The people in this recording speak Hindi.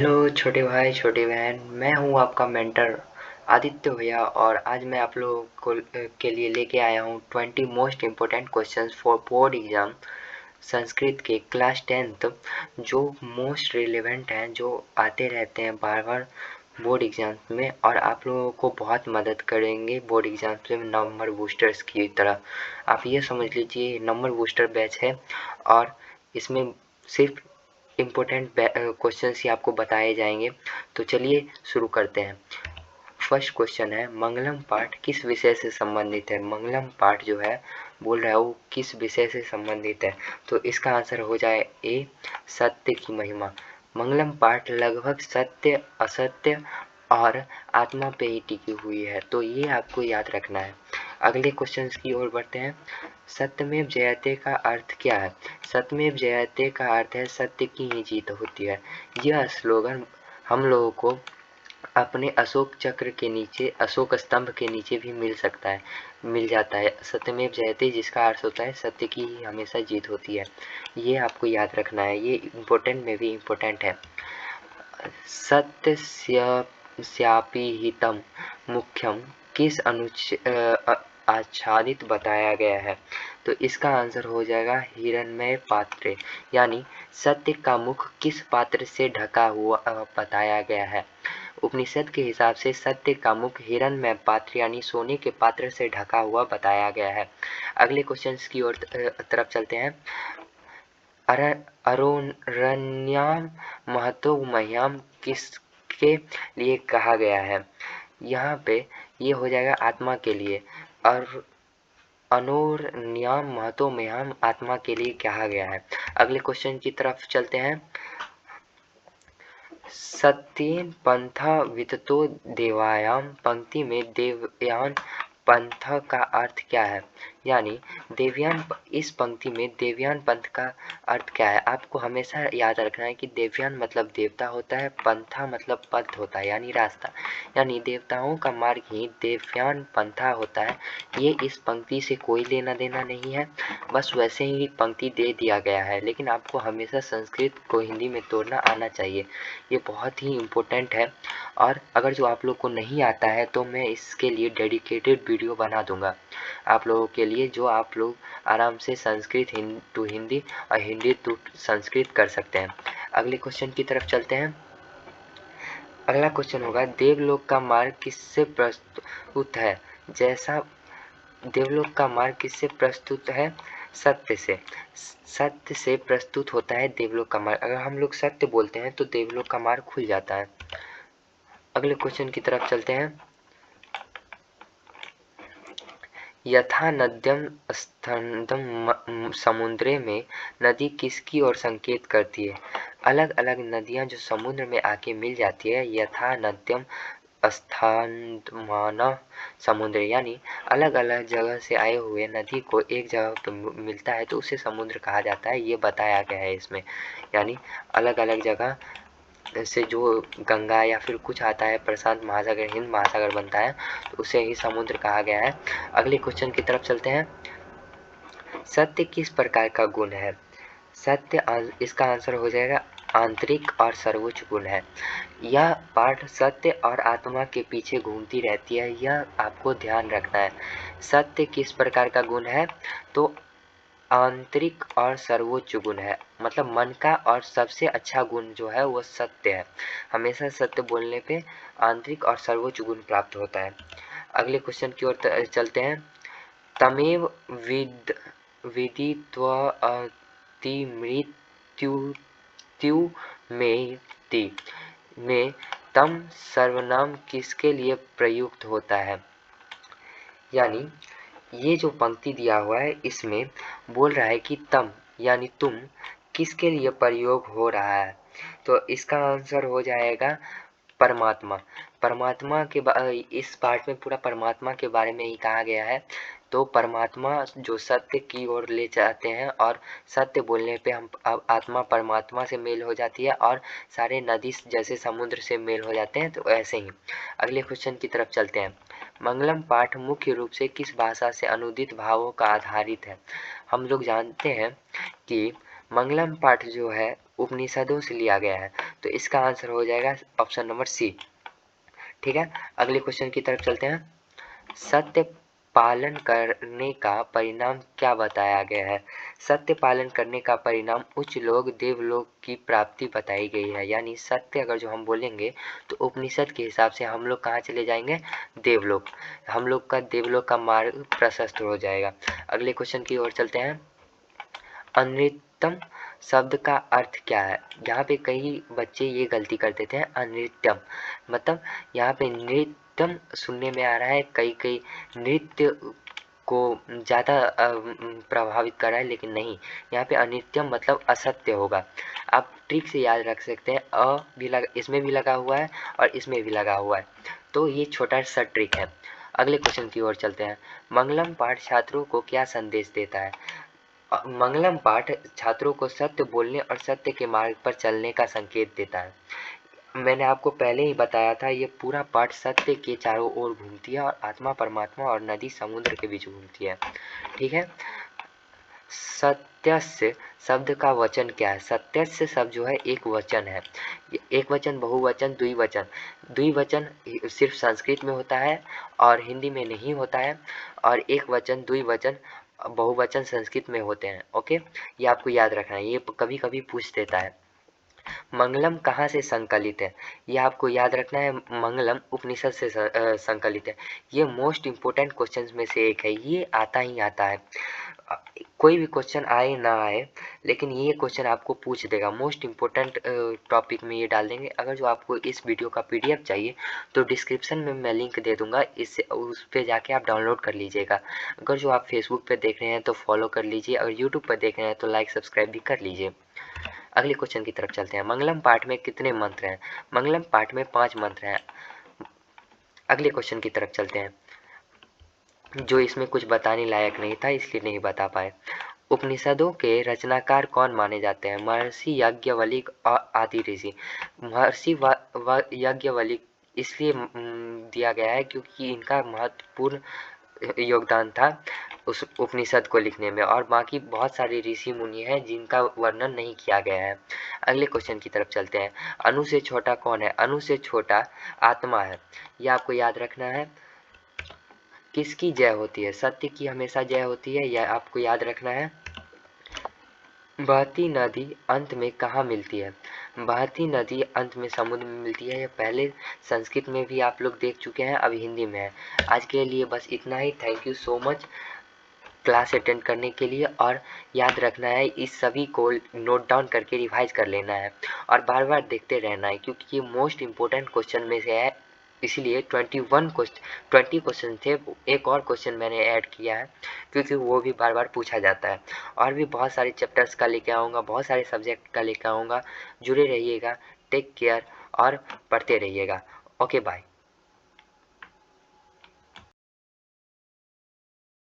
हेलो छोटे भाई छोटी बहन, मैं हूँ आपका मेंटर आदित्य भैया। और आज मैं आप लोगों को के लिए लेके आया हूँ 20 most important questions for board exam Sanskrit के क्लास 10th, जो मोस्ट रिलेवेंट हैं, जो आते रहते हैं बार बार बोर्ड एग्जाम्स में और आप लोगों को बहुत मदद करेंगे बोर्ड एग्जाम्स में नंबर बूस्टर्स की तरह। आप ये समझ लीजिए नंबर बूस्टर बैच है और इसमें सिर्फ इम्पोर्टेंट क्वेश्चंस ही आपको बताए जाएंगे। तो चलिए शुरू करते हैं। फर्स्ट क्वेश्चन है, मंगलम पाठ किस विषय से संबंधित है? मंगलम पाठ जो है बोल रहा है वो किस विषय से संबंधित है? तो इसका आंसर हो जाए ए, सत्य की महिमा। मंगलम पाठ लगभग सत्य, असत्य और आत्मा पे ही टिकी हुई है, तो ये आपको याद रखना है। अगले क्वेश्चन की ओर बढ़ते हैं। सत्यमेव जयते का अर्थ क्या है? सत्यमेव जयते का अर्थ है सत्य की ही जीत होती है। यह स्लोगन हम लोगों को अपने अशोक चक्र के नीचे, अशोक स्तंभ के नीचे भी मिल जाता है। सत्यमेव जयते जिसका अर्थ होता है सत्य की ही हमेशा जीत होती है। ये आपको याद रखना है, ये इम्पोर्टेंट में भी इम्पोर्टेंट है। सत्य स्यापि हितम मुख्यम किस आच्छादित बताया गया है? तो इसका आंसर हो जाएगा हिरण्मय पात्रे, यानी सत्य का मुख किस पात्र से ढका हुआ बताया गया है। उपनिषद के हिसाब से सत्य का मुख हिरण्मय पात्र यानी सोने के पात्र से ढका हुआ बताया गया है। अगले क्वेश्चन की ओर तरफ चलते हैं। अरोरण्याम महतो मह्याम किसके लिए कहा गया है? यहाँ पे ये हो जाएगा आत्मा के लिए। और अनोरण्याम महतो मह्याम आत्मा के लिए कहा गया है। अगले क्वेश्चन की तरफ चलते हैं। सत्येन पंथ विततो देवायाम पंक्ति में देवयान पंथ का अर्थ क्या है? यानी देवयान, इस पंक्ति में देवयान पंथ का अर्थ क्या है? आपको हमेशा याद रखना है कि देवयान मतलब देवता होता है, पंथा मतलब पथ होता है यानी रास्ता, यानी देवताओं का मार्ग ही देवयान पंथा होता है। ये इस पंक्ति से कोई लेना देना नहीं है, बस वैसे ही पंक्ति दे दिया गया है, लेकिन आपको हमेशा संस्कृत को हिंदी में तोड़ना आना चाहिए। ये बहुत ही इम्पोर्टेंट है। और अगर जो आप लोग को नहीं आता है तो मैं इसके लिए डेडिकेटेड वीडियो बना दूंगा आप लोगों के लिए, जो आप लोग आराम से संस्कृत टू हिंदी और हिंदी टू संस्कृत कर सकते हैं। अगले क्वेश्चन की तरफ चलते हैं। अगला क्वेश्चन होगा, देवलोक का मार्ग किससे प्रस्तुत है? जैसा देवलोक का मार्ग किससे प्रस्तुत है? सत्य से। सत्य से प्रस्तुत होता है देवलोक का मार्ग। अगर हम लोग सत्य बोलते हैं तो देवलोक का मार्ग खुल जाता है। अगले क्वेश्चन की तरफ चलते हैं। यथा नद्यम स्थनदम समुद्रे में नदी किसकी ओर संकेत करती है? अलग अलग नदियां जो समुद्र में आके मिल जाती है, यथा नद्यम स्थानमान समुद्र, यानी अलग अलग जगह से आए हुए नदी को एक जगह पर मिलता है तो उसे समुद्र कहा जाता है। ये बताया गया है इसमें, यानी अलग अलग जगह से जो गंगा या फिर कुछ आता है, प्रशांत महासागर, हिंद महासागर बनता है, तो उसे ही समुद्र कहा गया है। अगले क्वेश्चन की तरफ चलते हैं। सत्य किस प्रकार का गुण है? सत्य, इसका आंसर हो जाएगा आंतरिक और सर्वोच्च गुण है। यह पाठ सत्य और आत्मा के पीछे घूमती रहती है, यह आपको ध्यान रखना है। सत्य किस प्रकार का गुण है? तो आंतरिक और सर्वोच्च गुण है, मतलब मन का और सबसे अच्छा गुण जो है वो सत्य है। हमेशा सत्य बोलने पे आंतरिक और सर्वोच्च गुण प्राप्त होता है। अगले क्वेश्चन की ओर चलते हैं। तमेव विदित्वाति मृत्यु में ति में तम सर्वनाम किसके लिए प्रयुक्त होता है? यानी ये जो पंक्ति दिया हुआ है इसमें बोल रहा है कि तम यानी तुम किसके लिए प्रयोग हो रहा है? तो इसका आंसर हो जाएगा परमात्मा। परमात्मा के इस पार्ट में पूरा परमात्मा के बारे में ही कहा गया है। तो परमात्मा जो सत्य की ओर ले जाते हैं और सत्य बोलने पे हम अब आत्मा परमात्मा से मेल हो जाती है और सारे नदी जैसे समुद्र से मेल हो जाते हैं, तो ऐसे ही। अगले क्वेश्चन की तरफ चलते हैं। मंगलम पाठ मुख्य रूप से किस भाषा से अनुदित भावों का आधारित है? हम लोग जानते हैं कि मंगलम पाठ जो है उपनिषदों से लिया गया है। तो इसका आंसर हो जाएगा ऑप्शन नंबर सी। ठीक है, अगले क्वेश्चन की तरफ चलते हैं। सत्य पालन करने का परिणाम क्या बताया गया है? सत्य पालन करने का परिणाम उच्च लोक देवलोक की प्राप्ति बताई गई है। यानी सत्य अगर जो हम बोलेंगे तो उपनिषद के हिसाब से हम लोग कहाँ चले जाएंगे? देवलोक। हम लोग का देवलोक का मार्ग प्रशस्त हो जाएगा। अगले क्वेश्चन की ओर चलते हैं। अनृतम शब्द का अर्थ क्या है? यहाँ पे कई बच्चे ये गलती कर देते हैं। अनृत्यम मतलब यहाँ पे नृत्यम सुनने में आ रहा है, कई नृत्य को ज़्यादा प्रभावित कर रहा है, लेकिन नहीं, यहाँ पे अनित्यम मतलब असत्य होगा। आप ट्रिक से याद रख सकते हैं, अ भी लगा, इसमें भी लगा हुआ है और इसमें भी लगा हुआ है, तो ये छोटा सा ट्रिक है। अगले क्वेश्चन की ओर चलते हैं। मंगलम पाठ छात्रों को क्या संदेश देता है? मंगलम पाठ छात्रों को सत्य बोलने और सत्य के मार्ग पर चलने का संकेत देता है। मैंने आपको पहले ही बताया था, ये पूरा पाठ सत्य के चारों ओर घूमती है और आत्मा परमात्मा और नदी समुद्र के बीच घूमती है। ठीक है, सत्यस्य शब्द का वचन क्या है? सत्यस्य शब्द जो है एक वचन है। एक वचन, बहुवचन, द्विवचन। द्विवचन सिर्फ संस्कृत में होता है और हिंदी में नहीं होता है, और एक वचन, द्विवचन, बहुवचन संस्कृत में होते हैं। ओके, ये आपको याद रखना है, ये कभी कभी पूछ देता है। मंगलम कहाँ से संकलित है? ये आपको याद रखना है, मंगलम उपनिषद से संकलित है। ये मोस्ट इम्पोर्टेंट क्वेश्चन में से एक है, ये आता ही आता है। कोई भी क्वेश्चन आए ना आए, लेकिन ये क्वेश्चन आपको पूछ देगा। मोस्ट इम्पोर्टेंट टॉपिक में ये डाल देंगे। अगर जो आपको इस वीडियो का पीडीएफ चाहिए तो डिस्क्रिप्शन में मैं लिंक दे दूंगा, इससे उस पर जाके आप डाउनलोड कर लीजिएगा। अगर जो आप फेसबुक पे देख रहे हैं तो फॉलो कर लीजिए, अगर यूट्यूब पर देख रहे हैं तो लाइक सब्सक्राइब भी कर लीजिए। अगले क्वेश्चन की तरफ चलते हैं। मंगलम पाठ में कितने मंत्र हैं? मंगलम पाठ में 5 मंत्र हैं। अगले क्वेश्चन की तरफ चलते हैं, जो इसमें कुछ बताने लायक नहीं था इसलिए नहीं बता पाए। उपनिषदों के रचनाकार कौन माने जाते हैं? महर्षि याज्ञवल्क्य और आदि ऋषि। महर्षि याज्ञवल्क्य इसलिए दिया गया है क्योंकि इनका महत्वपूर्ण योगदान था उस उपनिषद को लिखने में, और बाकी बहुत सारे ऋषि मुनि हैं जिनका वर्णन नहीं किया गया है। अगले क्वेश्चन की तरफ चलते हैं। अणु से छोटा कौन है? अणु से छोटा आत्मा है। यह आपको याद रखना है। किसकी जय होती है? सत्य की हमेशा जय होती है, यह आपको याद रखना है। बहती नदी अंत में कहाँ मिलती है? बहती नदी अंत में समुद्र में मिलती है। यह पहले संस्कृत में भी आप लोग देख चुके हैं, अब हिंदी में है। आज के लिए बस इतना ही। Thank you so much class attend करने के लिए, और याद रखना है, इस सभी को नोट डाउन करके रिवाइज कर लेना है और बार बार देखते रहना है, क्योंकि ये मोस्ट इम्पोर्टेंट क्वेश्चन में से है। इसलिए 20 क्वेश्चन थे, एक और क्वेश्चन मैंने ऐड किया है क्योंकि वो भी बार बार पूछा जाता है। और भी बहुत सारे चैप्टर्स का लेके आऊँगा, बहुत सारे सब्जेक्ट का लेके आऊँगा। जुड़े रहिएगा। टेक केयर और पढ़ते रहिएगा। Okay bye.